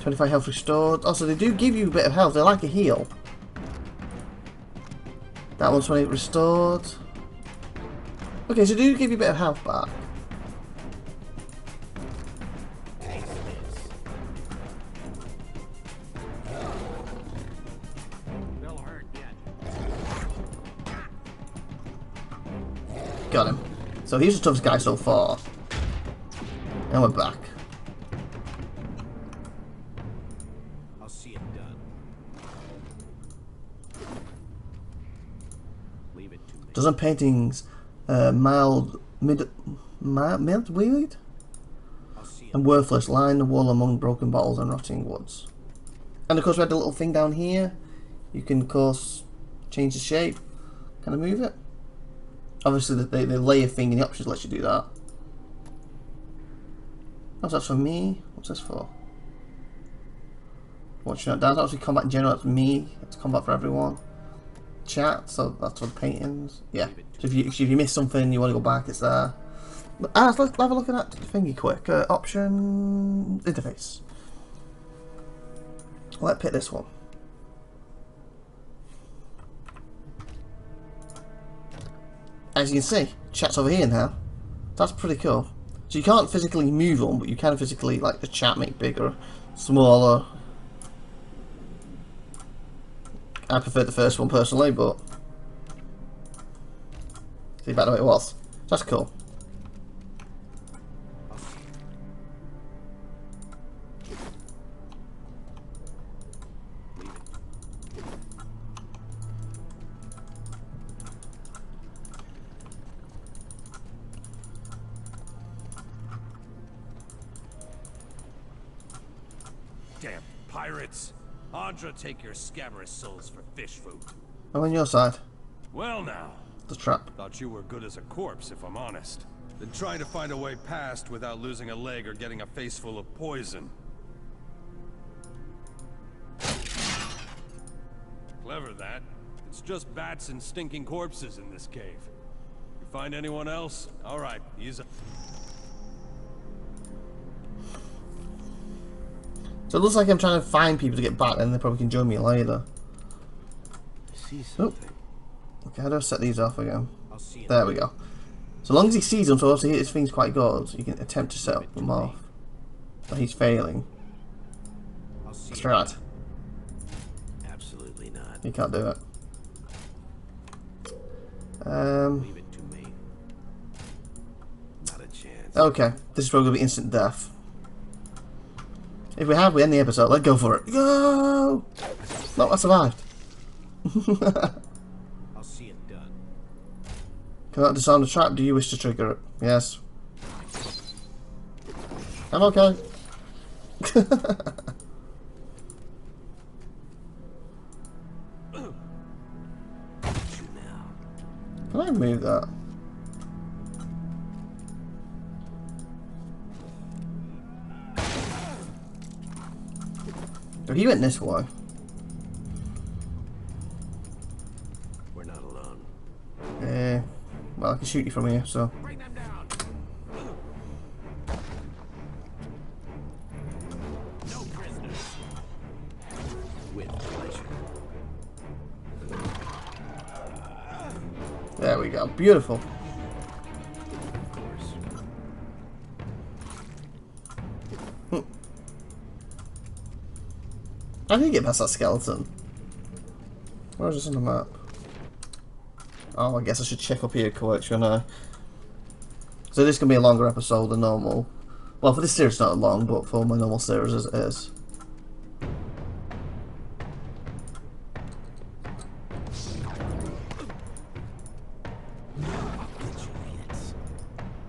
25 health restored. Oh, so they do give you a bit of health. They're like a heal. That one's 20 restored. Okay, so they do give you a bit of health back. Got him. So he's the toughest guy so far. And we're back. I'll see it done. Leave it to me. Dozen paintings, mild weed and worthless, line the wall among broken bottles and rotting woods. And of course we had the little thing down here. You can of course change the shape, kind of move it. Obviously the layer thing in the options lets you do that. What's that for me? What's this for? Watching that down. That's obviously combat in general. That's me. It's combat for everyone. Chat. So that's for the paintings. Yeah. So if you miss something, and you want to go back, it's there. But, let's have a look at that thingy quick. Option interface. Let's pick this one. As you can see, chat's over here now. That's pretty cool. So you can't physically move them, but you can physically, like, the chat make bigger, smaller. I prefer the first one personally, but see back the way it was. That's cool. Damn pirates! Andra, take your scabrous souls for fish food. I'm on your side. Well now. The trap. Thought you were good as a corpse, if I'm honest. Been trying to find a way past without losing a leg or getting a face full of poison. Clever that. It's just bats and stinking corpses in this cave. You find anyone else? Alright, he's a... So it looks like I'm trying to find people to get back, and they probably can join me later. See something. Oh. Okay, how do I set these off again? There we go. So long as he sees them, so obviously his thing's quite good, you can attempt to set them off. But he's failing. Let's try it. Absolutely not. You can't do it. Leave it to me. Not a chance. Okay, this is probably going to be instant death. If we have, we end the episode. Let's go for it. Go! No, I survived. I'll see it done. Cannot disarm the trap. Do you wish to trigger it? Yes. I'm okay. Can I move that? Oh, he went this way. We're not alone. Well, I can shoot you from here, so. Bring them down. No prisoners. With pleasure. There we go. Beautiful. Of course. I did get past that skeleton. Where is this on the map? Oh, I guess I should check up here quick, shouldn't I? So this is going to be a longer episode than normal. Well, for this series it's not long, but for my normal series it is.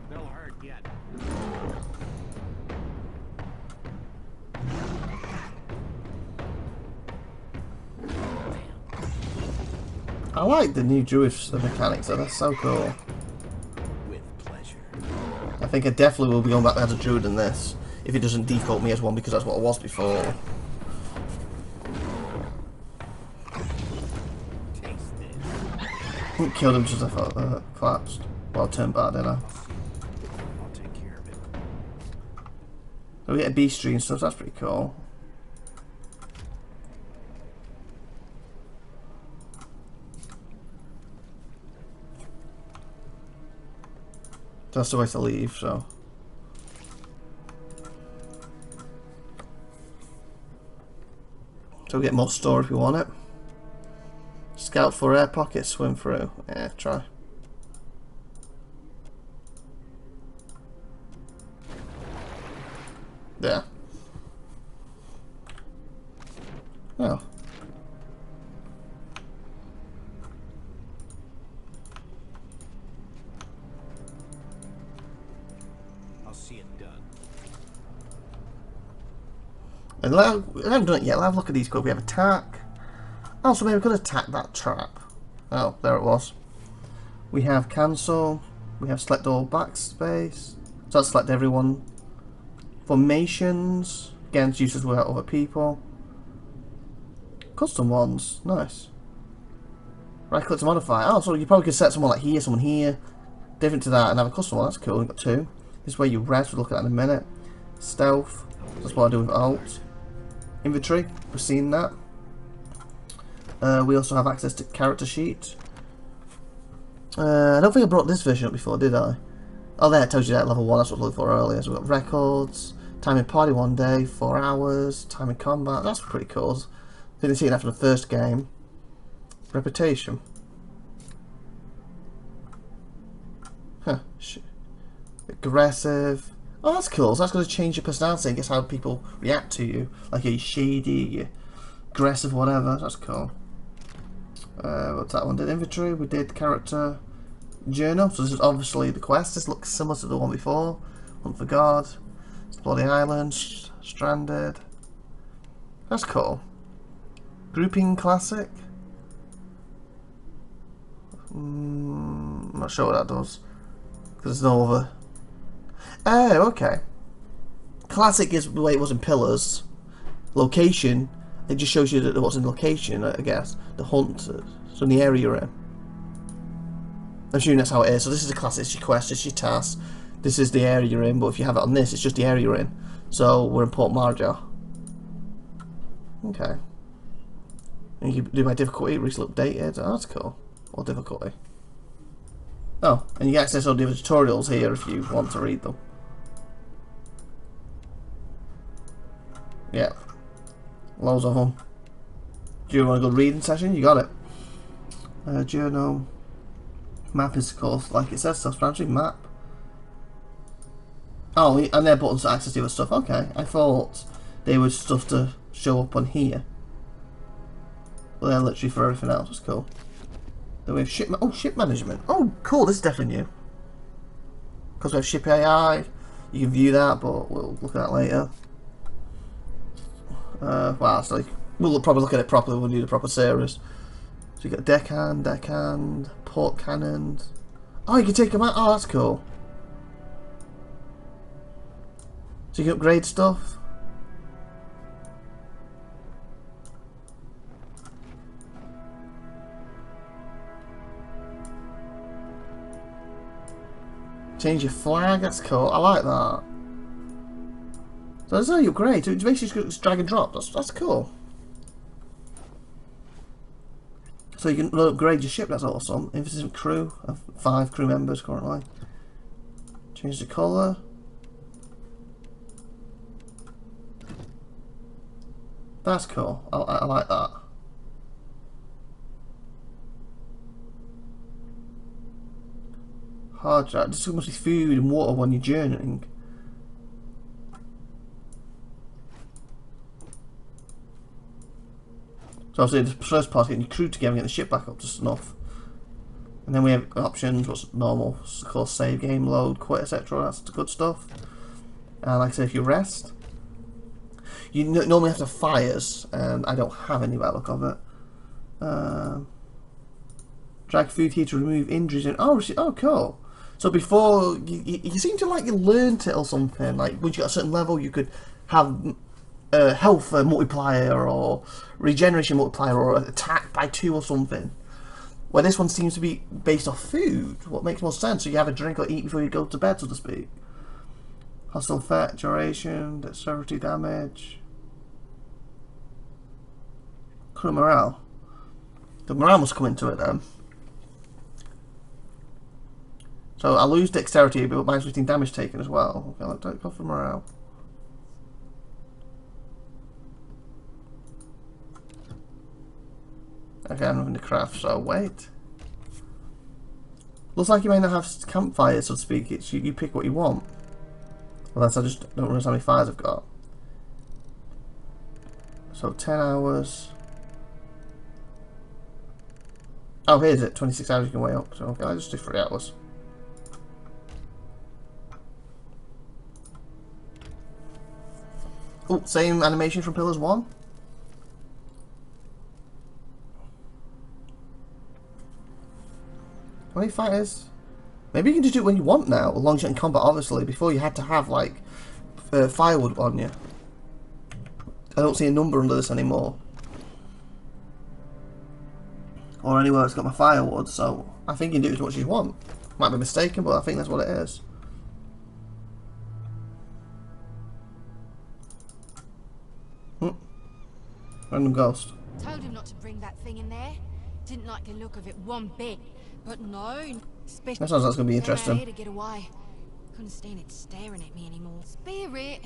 They'll hurt yet. I like the new druid mechanics though, that's so cool. With pleasure. I think I definitely will be going back as a druid in this, if it doesn't default me as one, because that's what I was before. Killed him just as I thought collapsed. Well, turned bad, didn't I? I'll take care of it. So we get a beast tree and stuff, so that's pretty cool. That's the way to leave, so. So we get more store if we want it. Scout for air pocket, swim through. Yeah, try. There. Oh. I'll see it done. And I haven't done it yet. I'll have a look at these codes. We have attack. Oh, so maybe we could attack that trap. Oh, there it was. We have cancel. We have select all backspace. So let's select everyone. Formations. Again, it's used without other people. Custom ones. Nice. Right click to modify. Oh, so you probably could set someone like here, someone here. Different to that and have a custom one. That's cool. We've got two. This is where you rest. We'll look at that in a minute. Stealth. That's what I do with alt. Inventory. We've seen that. We also have access to character sheet. I don't think I brought this version up before, did I? Oh, there it tells you that level 1. That's what I was looking for earlier. So we've got records, time in party 1 day, 4 hours, time in combat. That's pretty cool. Didn't see it after the first game. Reputation. Huh. Aggressive. Oh, that's cool. So that's going to change your personality and guess how people react to you. Like, are you shady, are you aggressive, whatever. That's cool. What's that one? Did inventory? We did character journal. So this is obviously the quest. This looks similar to the one before. Hunt for God. Explore the island. Stranded. That's cool. Grouping classic. I'm not sure what that does. Because there's no other. Oh, okay. Classic is the way it was in Pillars. Location. It just shows you that what's in location, I guess. The hunt, so in the area you're in. I'm assuming that's how it is. So this is a classic, it's your quest, it's your task. This is the area you're in, but if you have it on this, it's just the area you're in. So we're in Port Marja. Okay. And you can do my difficulty, recently updated. Oh, that's cool. What difficulty? Oh, and you get access to all the other tutorials here if you want to read them. Yeah. Loads of them. Do you want a good reading session? You got it. Journal. Map is, of course, like it says, self-explanatory. Map. Oh, and they're buttons to access the other stuff. Okay, I thought they were stuff to show up on here. But they're literally for everything else. That's cool. Then we have ship. Oh, ship management. Oh, cool. This is definitely new. Because we have ship AI. You can view that, but we'll look at that later. Wow, it's like we'll probably look at it properly when we do the proper series. So you got deckhand, port cannon. Oh, you can take them out. Oh, that's cool. So you can upgrade stuff. Change your flag. That's cool. I like that. So that's how you upgrade. So it's basically just drag and drop. That's cool. So you can upgrade your ship. That's awesome. Insufficient crew. I have 5 crew members currently. Change the colour. That's cool. I like that. Hard drive. There's so much food and water when you're journeying. So obviously the first part is getting your crew together and getting the ship back up to snuff. And then we have options, what's normal, of course, save game, load, quit, etc. That's the good stuff. And like I said, if you rest, you normally have to have fires, and I don't have any by the look of it. Drag food here to remove injuries and oh cool. So before you seem to like you learned it or something. Like once you got a certain level, you could have health multiplier or regeneration multiplier or attack by 2 or something. Where this one seems to be based off food. What makes more sense? So you have a drink or eat before you go to bed, so to speak. Hostile effect, duration, dexterity, damage. Current morale. The morale must come into it then. So I lose dexterity, but minus 15 damage taken as well. Okay, let's go for morale. Okay, I'm having to craft, so wait. Looks like you may not have campfire, so to speak. It's you pick what you want. Well, that's I just don't realize how many fires I've got. So 10 hours. Oh, here's it. 26 hours you can weigh up. So okay, I'll just do 3 hours. Oh, same animation from Pillars 1. How many fighters? Maybe you can just do it when you want now, as long as you're in combat, obviously. Before you had to have, like, firewood on you. I don't see a number under this anymore. Or anywhere it's got my firewood, so I think you can do it as much as you want. Might be mistaken, but I think that's what it is. Random ghost. Told him not to bring that thing in there. Didn't like the look of it one bit. But no, that sounds like it's going to be interesting. To get away. Couldn't stand it staring at me anymore. Spirit?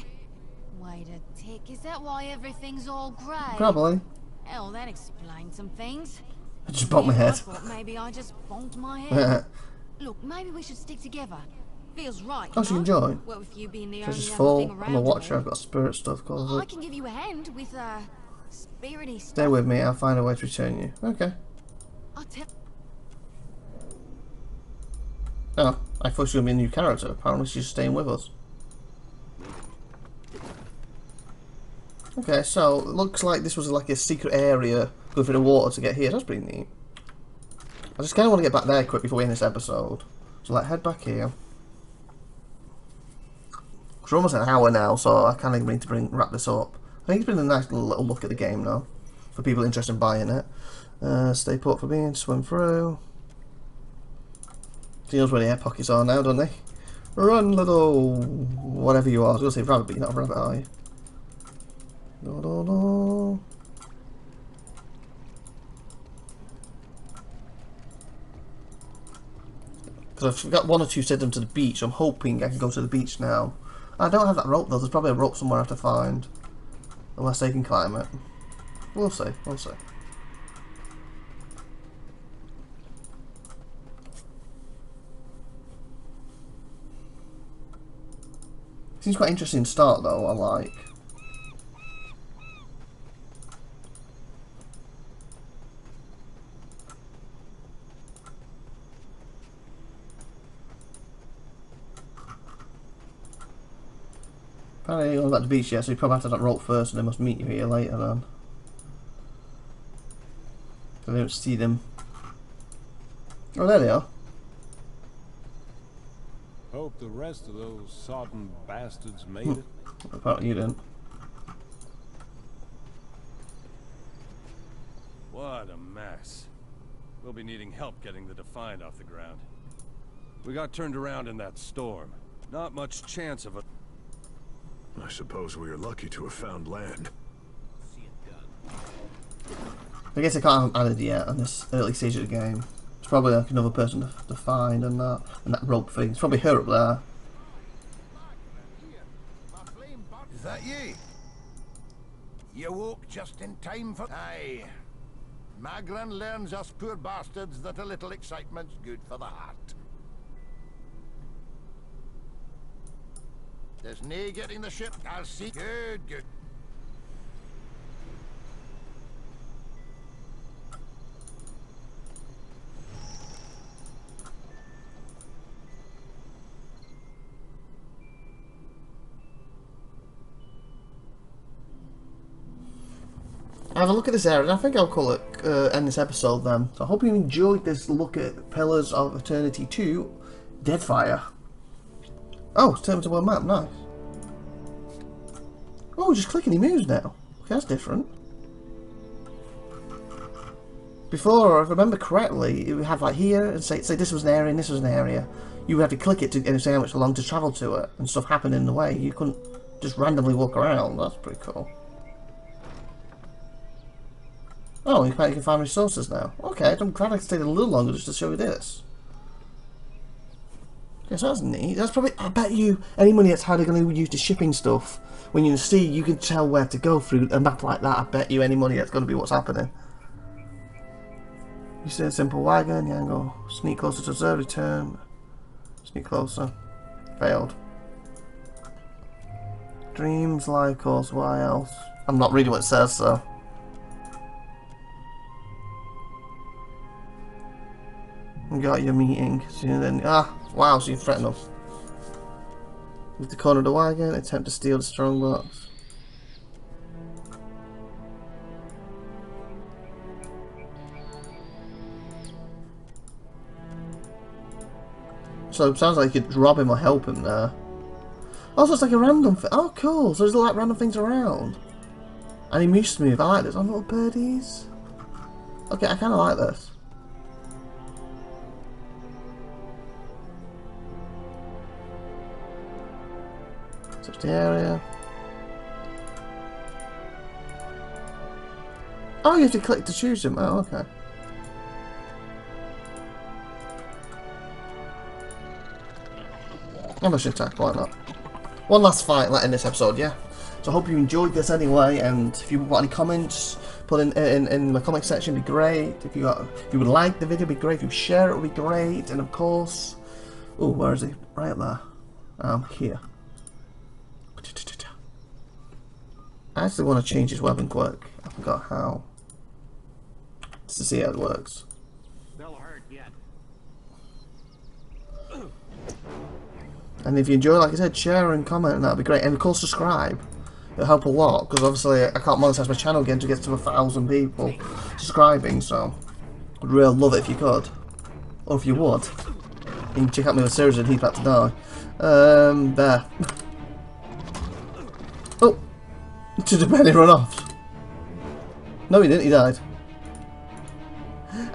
Wait a tick, is that why everything's all grey? Probably. Hell, that explains some things. I just bonked my head. I thought maybe I just bonked my head. Look, maybe we should stick together. Feels right. Oh, so you can join. Well, with you being the Treasure's only full. thing around. I'm a watcher. I've got spirit stuff. I can give you a hand with spirity stuff. Stay with me. I'll find a way to return you. Okay. I'll tell. Oh, I thought she was going to be a new character. Apparently she's staying with us. Okay, so it looks like this was like a secret area going through the water to get here. That's pretty neat. I just kind of want to get back there quick before we end this episode. So like head back here. We're almost an hour now, so I kind of need to wrap this up. I think it's been a nice little look at the game now for people interested in buying it. Stay put for me, swim through. He knows where the air pockets are now, doesn't he? Run, little whatever you are. I was going to say rabbit, but you're not a rabbit, are you? No, no, no. Because I've got 1 or 2 sent them to the beach. So I'm hoping I can go to the beach now. I don't have that rope though. There's probably a rope somewhere I have to find. Unless they can climb it. We'll see. We'll see. Seems quite interesting to start though, I like. Apparently you're going back to the beach yet, so you probably have to have that rope first and they must meet you here later then. So they don't see them. Oh, there they are. Hope the rest of those sodden bastards made it. Apparently you didn't. What a mess. We'll be needing help getting the Defiant off the ground. We got turned around in that storm. Not much chance of a... I suppose we are lucky to have found land. I guess I can't have added yet on this early stage of the game. It's probably like another person to find and that rope thing. It's probably her up there. Is that ye? You woke just in time for... Aye. Magran learns us poor bastards that a little excitement's good for the heart. There's nae getting the ship. I'll see. Good, good. have a look at this area, and I think I'll call it end this episode then. So I hope you enjoyed this look at Pillars of Eternity 2 Deadfire. Oh, it's turned into a map, nice. Oh, just click and he moves now. Okay, that's different. Before, if I remember correctly, it would have like here, and say this was an area and this was an area. You would have to click it to say how much long to travel to it, and stuff happened in the way. You couldn't just randomly walk around. That's pretty cool. Oh, you can find resources now. Okay, I'm glad I stayed a little longer just to show you this. Yes, that's neat. That's probably, I bet you, any money that's hardly going to use to shipping stuff. When you're in the sea, you can tell where to go through a map like that. I bet you any money that's going to be what's happening. You see a simple wagon, you can go sneak closer to observe, return. Sneak closer. Failed. Dreams, life course, why else? I'm not reading what it says, so. You got your meeting. So then, wow, so you threaten them. Leave the corner of the wagon, attempt to steal the strong box. So it sounds like you could rob him or help him there. Also, it's like a random thing. Oh, cool. So there's like random things around. And he moves smooth. I like this. Oh, little birdies. Okay, I kind of like this. Touch the area. Oh, you have to click to choose him. Oh, okay. I'm a shit attack, why not? One last fight in this episode, yeah? So I hope you enjoyed this anyway, and if you've got any comments, put in the comment section, it'd be great. If you would like the video, it'd be great. If you share it, would be great. And of course, oh, where is he? Right there. Here. I actually want to change his weapon quick. I forgot how. Just to see how it works. They'll hurt yet. And if you enjoy, like I said, share and comment, and that'd be great. And of course, subscribe. It'll help a lot, because obviously I can't monetize my channel again to get to 1,000 people subscribing, so I'd really love it if you could. Or if you would. You can check out my other series and he's about to die. There. Oh! Did the belly run off? No, he didn't, he died.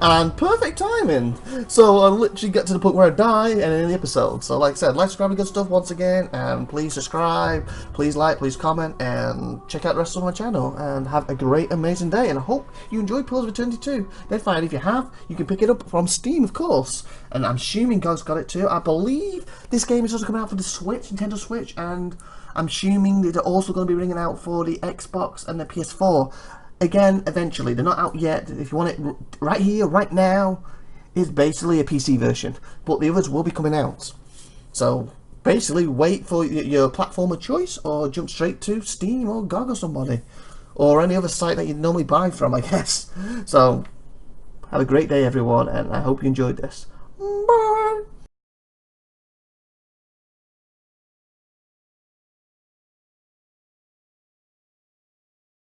And perfect timing! So I literally get to the point where I die and end the episode. So like I said, like, subscribe and good stuff once again, and please subscribe, please like, please comment, and check out the rest of my channel, and have a great, amazing day. And I hope you enjoyed Pillars of Eternity 2 Deadfire. If you have, you can pick it up from Steam, of course. And I'm assuming God's got it too. I believe this game is also coming out for the Switch, Nintendo Switch, and I'm assuming that they're also going to be bringing it out for the Xbox and the PS4. Again, eventually. They're not out yet. If you want it right here, right now, it's basically a PC version. But the others will be coming out. So, basically, wait for your platform of choice, or jump straight to Steam or GOG or somebody. Or any other site that you'd normally buy from, I guess. So, have a great day, everyone, and I hope you enjoyed this.